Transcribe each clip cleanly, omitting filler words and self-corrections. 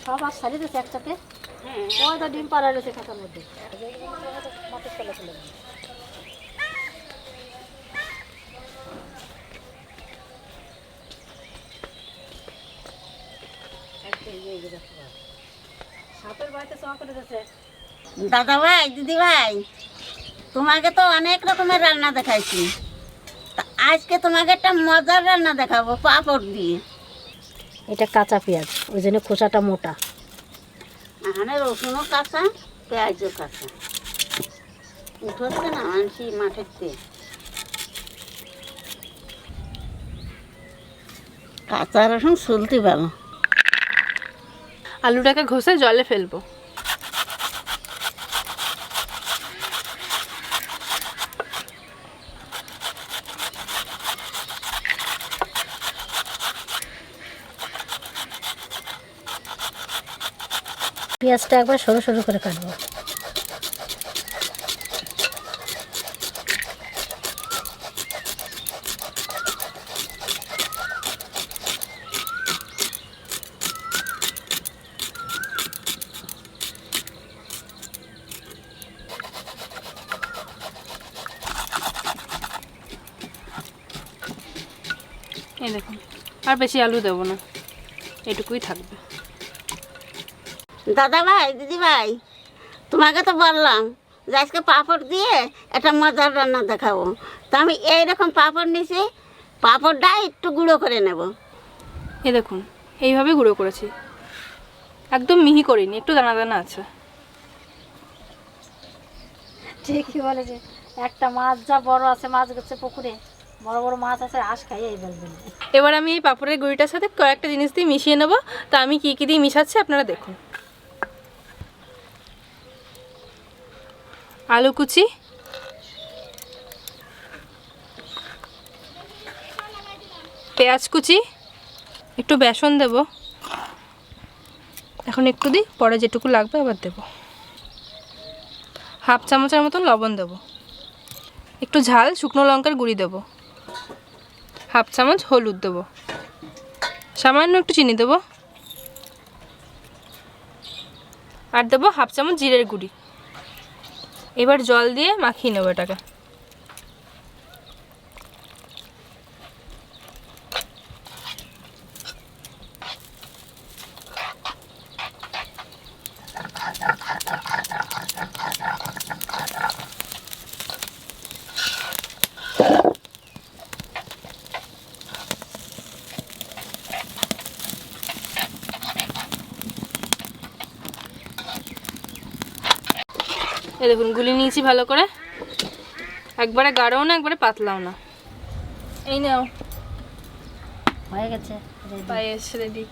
সব আর সারি দিয়েছে একসাথে। ওই তো ডিম পাড়া রয়েছে খাতার মধ্যে। মাটির তলে ফেলে দিই। সাপের বাড়িতে চা করে দিয়েছে। দাদা ভাই, দিদি ভাই, তোমাকে তো অনেক রকমের রান্না দেখাইছি, তা আজকে তোমাকে একটা মজার রান্না দেখাবো পাঁপড় দিয়ে। এটা কাঁচা পেঁয়াজ, ওই জন্য খোসাটা মোটা। এখানে রসুনও কাঁচা, পেঁয়াজও কাঁচা। উঠোচ্ছে না মানসি মাঠের থেকে, কাঁচা রসুন সুলতে ভালো। আলুটাকে ঘষে জলে ফেলবো। পেঁয়াজটা একবার সরু সরু করে কাটবো। এই দেখুন, আর বেশি আলু দেবো না, এটুকুই থাকবে। দাদা ভাই, দিদি ভাই, তোমাকে তো বললাম যে আজকে পাঁপড় দিয়ে একটা মজার রান্না দেখাবো। তা আমি এইরকম পাঁপড় নিয়েছি, পাঁপড়টা একটু গুঁড়ো করে নেব। এই দেখুন, এইভাবে গুঁড়ো করেছি, একদম মিহি করিনি, একটু দানা দানা আছে। ঠিকই বলেছে। একটা মাছ যা বড় আছে, মাছ গেছে পুকুরে, বড় বড় মাছ আছে, আঁশ খাইয়ে এই বলবেন। এবার আমি এই পাঁপড়ের গুঁড়িটার সাথে কয়েকটা জিনিস দিয়ে মিশিয়ে নেবো। তা আমি কী কী দিয়ে মিশাচ্ছি আপনারা দেখুন। আলু কুচি, পেঁয়াজ কুচি, একটু বেসন দেব, এখন একটু দিই, পরে যেটুকু লাগবে আবার দেব। হাফ চামচের মতন লবণ দেব, একটু ঝাল শুকনো লঙ্কার গুঁড়ি দেব, হাফ চামচ হলুদ দেব, সামান্য একটু চিনি দেব, আর দেবো হাফ চামচ জিরের গুঁড়ি। এবার জল দিয়ে মাখিয়ে নেবো এটাকে। এই দেখুন, গুলি নিয়েছি ভালো করে, একবারে গাঢ়ও না একবারে পাতলাও না। এই নাও, হয়ে গেছে। পায়েস রেডি।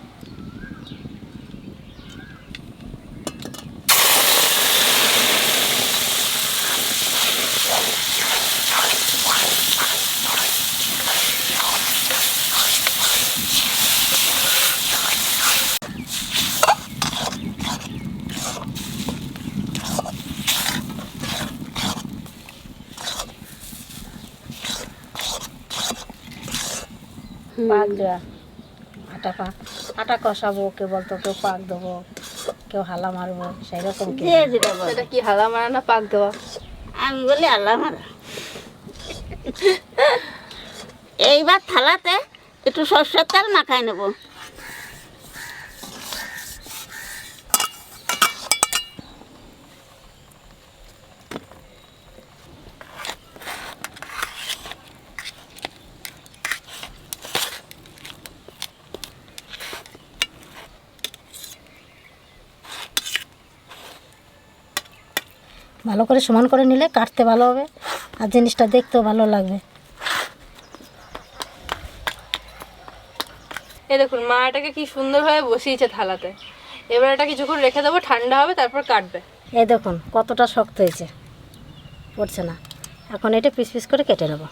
পাক দেওয়া, আটা কষাবো, কেউ বলতো কেউ পাক দেবো, কেউ হালা মারবো, সেই রকম। এটা কি হালা মারা না পাক দেওয়া? আমি বলি আল্লাহ মারা। এইবার থালাতে একটু সরষের তেল মাখাই নেব। ভালো করে সমান করে নিলে কাটতে ভালো হবে, আর জিনিসটা দেখতেও ভালো লাগবে। এই দেখুন, মা এটাকে কি সুন্দরভাবে বসিয়েছে থালাতে। এবার এটা কিছুক্ষণ রেখে দেবো, ঠান্ডা হবে, তারপর কাটবে। এই দেখুন কতটা শক্ত হয়েছে, পড়ছে না। এখন এটা পিস পিস করে কেটে নেব।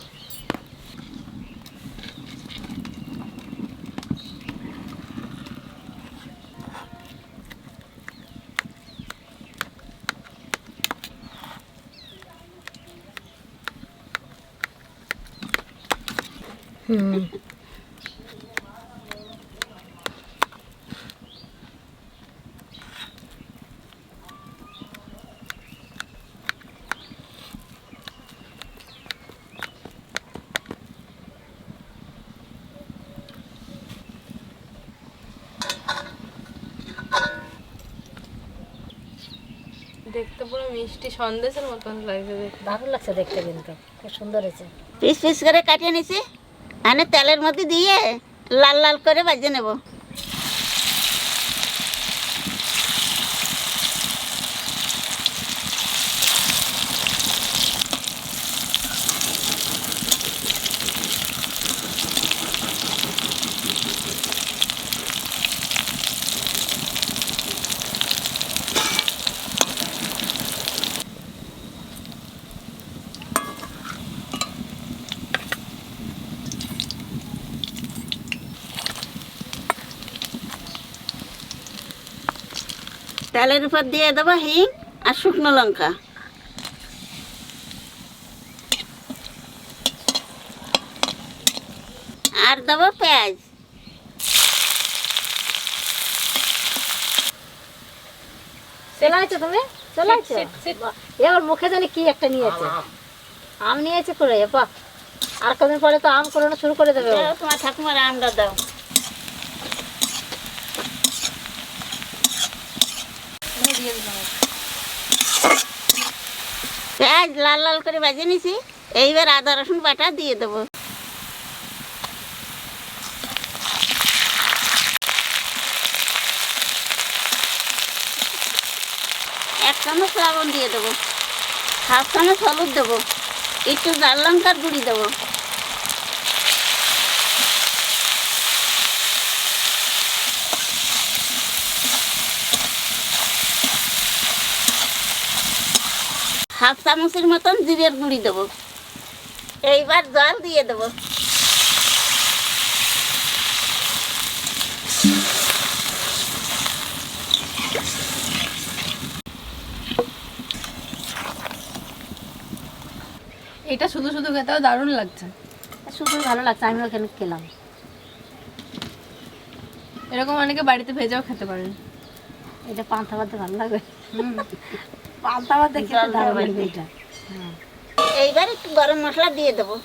দেখতে পুরো মিষ্টি সন্দেশের মতন লাগছে দেখতে। দারুণ লাগছে দেখতে, কিন্তু খুব সুন্দর হয়েছে। পিস পিস করে কাটিয়ে নিছি, মানে তেলের মধ্যে দিয়ে লাল লাল করে ভেজে নেব। তেলের উপর দিয়ে দেবো হিং আর শুকনো লঙ্কা, আর দেবো পেঁয়াজ। চলাইছো তুমি, চলাইছো। এবার মুখে জানি কি একটা নিয়েছে, আম নিয়েছে করে। বাহ, আর কদিন পরে তো আম কোরানো শুরু করে দেবে। দাও, তোমার ঠাকুমার আমটা দাও। পেঁয়াজ লাল লাল করে ভেজে নিছি, এইবার আদা রসুন বাটা দিয়ে দেবো। এক চামচ লবণ দিয়ে দেবো, হাফ চামচ হলুদ দেবো, একটু লাল লঙ্কার গুঁড়ি দেবো, হাফ চামচের মতন জিরের গুঁড়ি দেবো। এইবার জল দিয়ে দেবো। এটা শুধু শুধু খেতেও দারুণ লাগছে। শুধু ভালো লাগছে, আমিও ওখানে খেলাম। এরকম অনেকে বাড়িতে ভেজাও খেতে পারেন। এটা পান্তা ভাতে ভালো লাগবে, পান্তা ভাতে খেতে দারুণ লাগবে এটা। এইবার একটু গরম মশলা দিয়ে দেবো।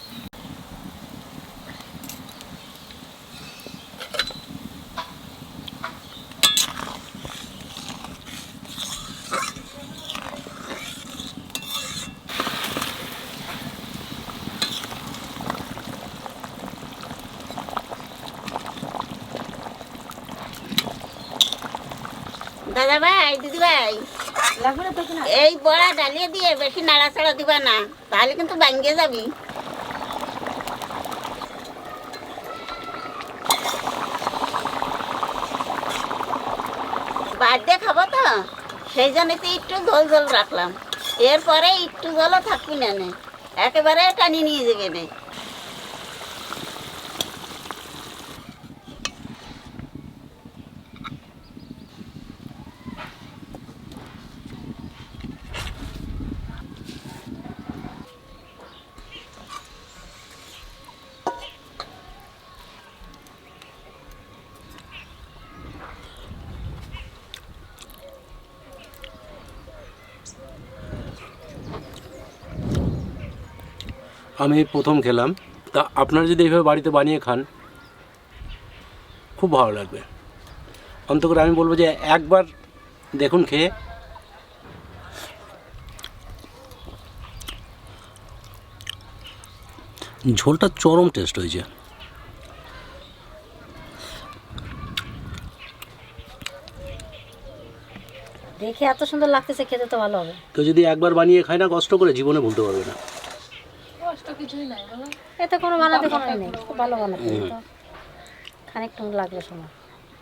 দাদা ভাই, দিদি ভাই, লাগবে না তো কিনা? এই বড়া ডালিয়ে দিয়ে বেশি নাড়াচাড়া দিবা না, তাহলে কিন্তু ভাঙ্গে যাবি। বাড়িতে খাবো তো, সেই জন্য তো একটু ঝোল ঝোল রাখলাম। এরপরে একটু জলও থাকবি না, একেবারে টানি নিয়ে যাবে না। আমি প্রথম খেলাম, তা আপনারা যদি এইভাবে বাড়িতে বানিয়ে খান খুব ভালো লাগবে। অন্তত করে আমি বলবো যে একবার দেখুন খেয়ে। ঝোলটা চরম টেস্ট হয়েছে। দেখে এত সুন্দর লাগতেছে, খেতে তো ভালো হবে। কেউ যদি একবার বানিয়ে খায় না কষ্ট করে, জীবনে ভুলতে পারবে না। কষ্ট কিছুই নাই বলো। এতে কোনো বানাতে কোনো নেই, খুব ভালো বানাতে, তো খানিকটা লাগবে সময়।